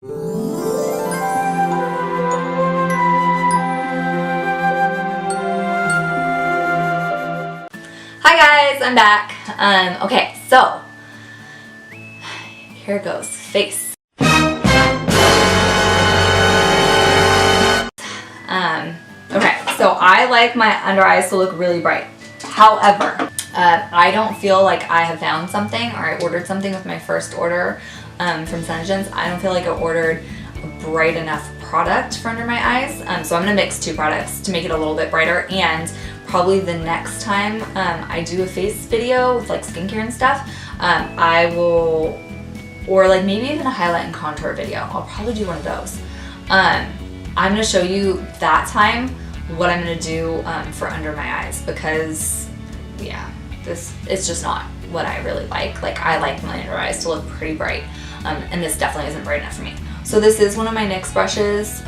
Hi guys, I'm back. Okay, so here it goes. Face. Okay, so I like my under eyes to look really bright. However, I don't feel like I have found something, or I ordered something with my first order from SENEGENCE. I don't feel like I ordered a bright enough product for under my eyes. So I'm gonna mix two products to make it a little bit brighter, and probably the next time I do a face video with like skincare and stuff, I will, or like maybe even a highlight and contour video. I'll probably do one of those. I'm gonna show you that time what I'm gonna do for under my eyes, because yeah, it's just not what I really like. Like, I like my under eyes to look pretty bright, and this definitely isn't bright enough for me. So this is one of my NYX brushes.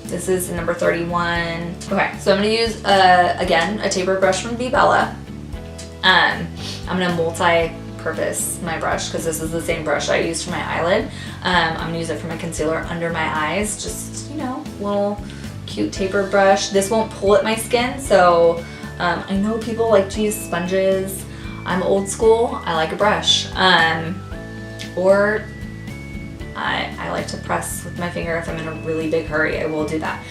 This is number 31. Okay, so I'm gonna use, again, a taper brush from Bella. I'm gonna multi-purpose my brush, because this is the same brush I used for my eyelid. I'm gonna use it for my concealer under my eyes. Just, you know, little cute taper brush. This won't pull at my skin, so I know people like to use sponges. I'm old school, I like a brush. Or I like to press with my finger if I'm in a really big hurry. I will do that.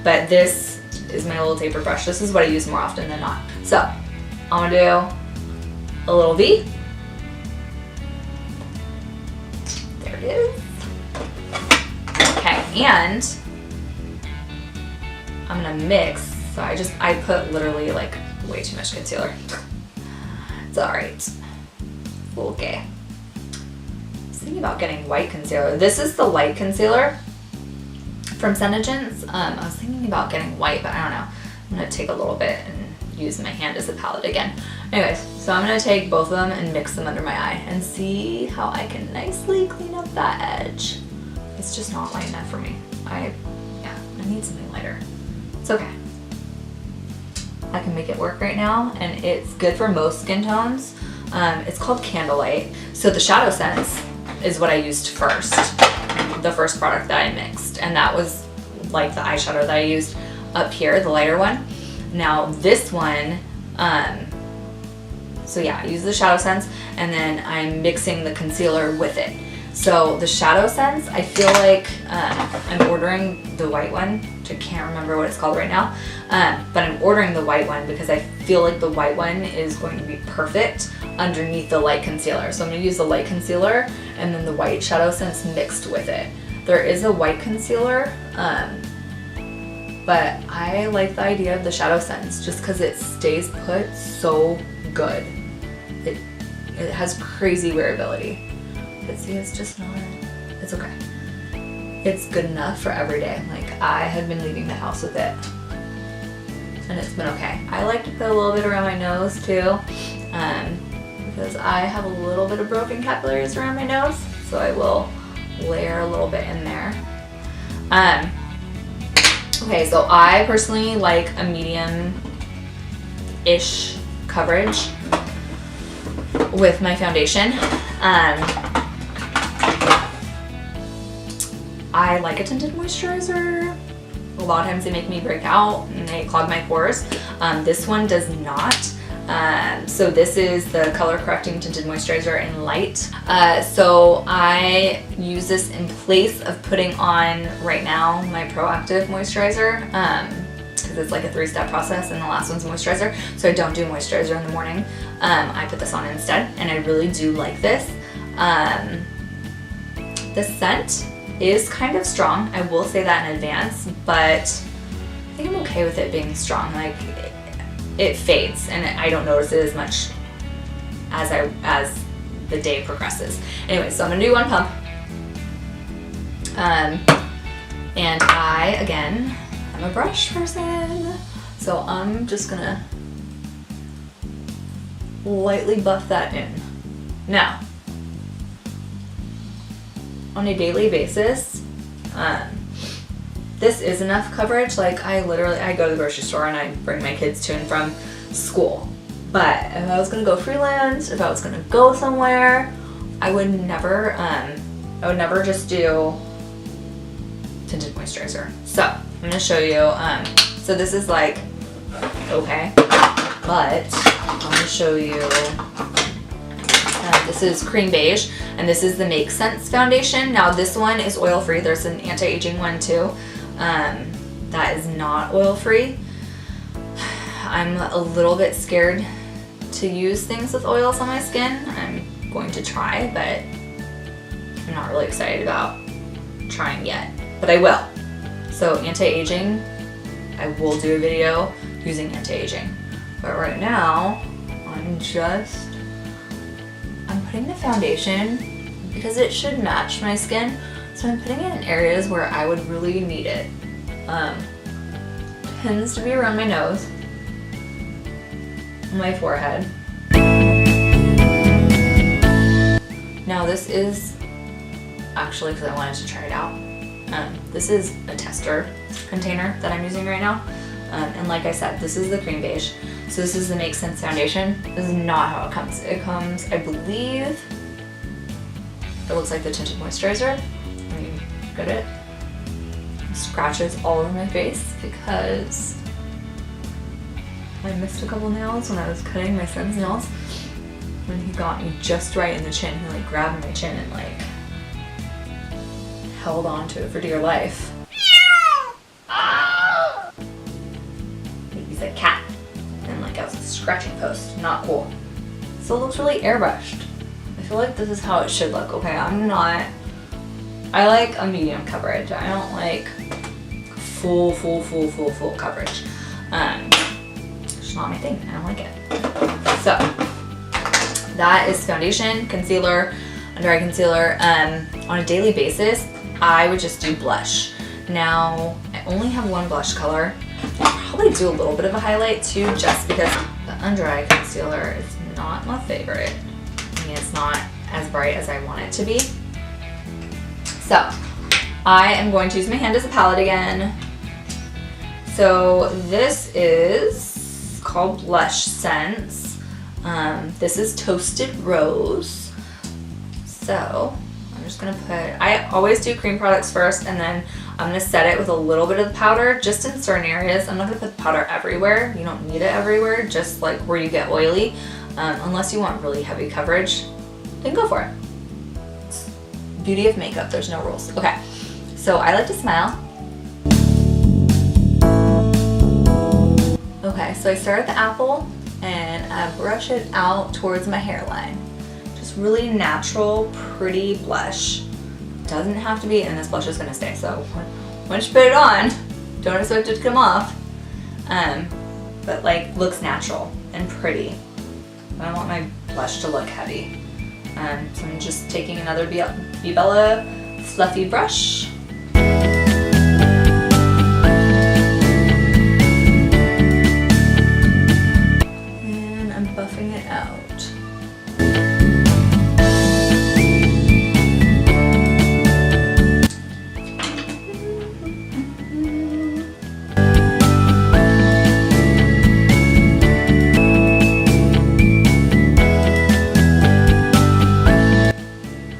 But this is my little taper brush. This is what I use more often than not. So I'm gonna do a little V. There it is. Okay, and I'm gonna mix. So I put literally like way too much concealer. It's alright. Okay. Thinking about getting white concealer. This is the light concealer from SENEGENCE. I was thinking about getting white, but I don't know. I'm gonna take a little bit and use my hand as a palette again. Anyways, so I'm gonna take both of them and mix them under my eye and see how I can nicely clean up that edge. It's just not light enough for me. I need something lighter. It's okay. I can make it work right now, and it's good for most skin tones. It's called Candlelight. So the Shadow Sense is what I used first, the first product that I mixed, and that was like the eyeshadow that I used up here, the lighter one. Now this one, so yeah, I use the Shadow Sense, and then I'm mixing the concealer with it. So the Shadow Sense, I feel like I'm ordering the white one. I can't remember what it's called right now, but I'm ordering the white one because I feel like the white one is going to be perfect underneath the light concealer. So I'm going to use the light concealer and then the white Shadow Sense mixed with it. There is a white concealer, but I like the idea of the Shadow Sense just because it stays put so good. It has crazy wearability. But see, it's just not, it's okay. It's good enough for every day. Like, I have been leaving the house with it, and it's been okay. I like to put a little bit around my nose too, because I have a little bit of broken capillaries around my nose, so I will layer a little bit in there. Okay, so I personally like a medium-ish coverage with my foundation. I like a tinted moisturizer. A lot of times they make me break out and they clog my pores. This one does not. So this is the color correcting tinted moisturizer in light. So I use this in place of putting on right now my Proactive moisturizer, because it's like a 3-step process, and the last one's moisturizer. So I don't do moisturizer in the morning. I put this on instead, and I really do like this. The scent is kind of strong, I will say that in advance, but I think I'm okay with it being strong. Like, it fades, and I don't notice it as much as the day progresses. Anyway, so I'm gonna do one pump, and again, I'm a brush person, so I'm just gonna lightly buff that in. Now, on a daily basis, this is enough coverage. Like, I go to the grocery store and I bring my kids to and from school. But if I was gonna go freelance, if I was gonna go somewhere, I would never just do tinted moisturizer. So I'm gonna show you, so this is like, okay, but I'm gonna show you, this is cream beige, and this is the Make Sense foundation. Now this one is oil-free. There's an anti-aging one too, that is not oil-free. I'm a little bit scared to use things with oils on my skin. I'm going to try, but I'm not really excited about trying yet, but I will. So anti-aging, I will do a video using anti-aging. But right now, I'm putting the foundation because it should match my skin. So I'm putting it in areas where I would really need it. Tends to be around my nose, my forehead. Now this is actually because I wanted to try it out. This is a tester container that I'm using right now. And like I said, this is the cream beige. So this is the Make Sense foundation. This is not how it comes. It comes, I believe, it looks like the tinted moisturizer. Let me get it. Scratches all over my face because I missed a couple nails when I was cutting my son's nails. When he got me just right in the chin, he like grabbed my chin and like held on to it for dear life. He's a cat. And like I was a scratching post. Not cool. So it looks really airbrushed. I feel like this is how it should look. Okay, I like a medium coverage. I don't like full coverage. It's just not my thing. I don't like it. So that is foundation, concealer, under eye concealer. On a daily basis, I would just do blush. Now, I only have one blush color. I'll probably do a little bit of a highlight too, just because the under eye concealer is not my favorite. I mean, it's not as bright as I want it to be. So, I am going to use my hand as a palette again. So, this is called Blush Sense. This is Toasted Rose. So, I'm just gonna I always do cream products first, and then I'm gonna set it with a little bit of the powder, just in certain areas. I'm not gonna put the powder everywhere. You don't need it everywhere, just like where you get oily. Unless you want really heavy coverage, then go for it. It's beauty of makeup, there's no rules. Okay, so I like to smile. Okay, so I start at the apple and I brush it out towards my hairline. Just really natural, pretty blush. Doesn't have to be, and this blush is gonna stay, so once you put it on, don't expect it to come off. But like, looks natural and pretty. I don't want my blush to look heavy. So I'm just taking another Bella fluffy brush. And I'm buffing it out.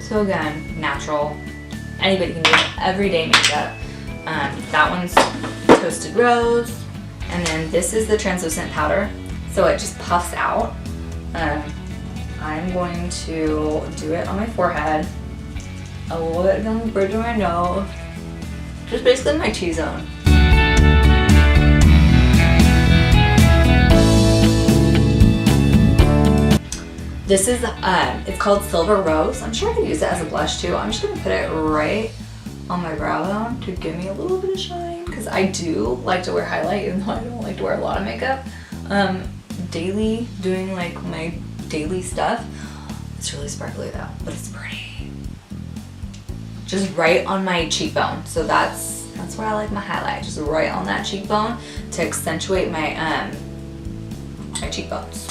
So again, natural. Anybody can do it. Everyday makeup. That one's Toasted Rose. And then this is the translucent powder. So it just puffs out. I'm going to do it on my forehead. A little bit on the bridge of my nose. Just basically my T-zone. This is, it's called Silver Rose. I'm sure I could use it as a blush too. I'm just gonna put it right on my brow bone to give me a little bit of shine, because I do like to wear highlight, even though I don't like to wear a lot of makeup. Daily, doing like my daily stuff. It's really sparkly though, but it's pretty. Just right on my cheekbone. So that's where I like my highlight, just right on that cheekbone to accentuate my, my cheekbones.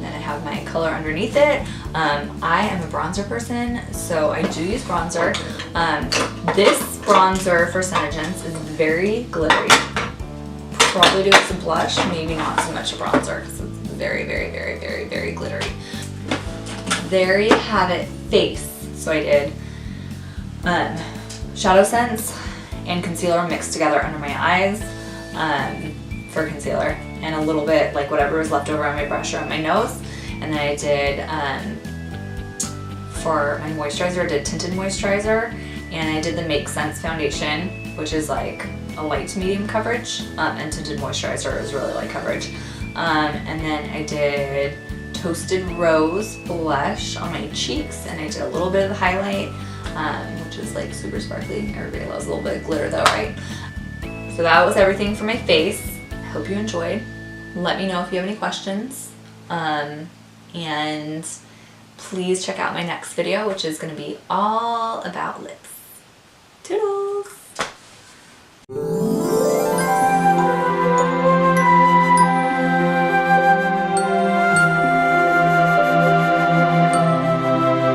Then I have my color underneath it. I am a bronzer person, so I do use bronzer. This bronzer for SENEGENCE is very glittery. Probably do it as a blush, maybe not so much a bronzer, because it's very, very, very, very, very glittery. There you have it, face. So I did Shadow Sense and concealer mixed together under my eyes for concealer, and a little bit like whatever was left over on my brush or on my nose. And then I did, for my moisturizer, I did tinted moisturizer, and I did the Make Sense foundation, which is like a light to medium coverage, and tinted moisturizer is really light coverage. And then I did Toasted Rose blush on my cheeks, and I did a little bit of the highlight, which is like super sparkly. Everybody loves a little bit of glitter though, right? So that was everything for my face. I hope you enjoyed. Let me know if you have any questions. And please check out my next video, which is going to be all about lips. Toodles!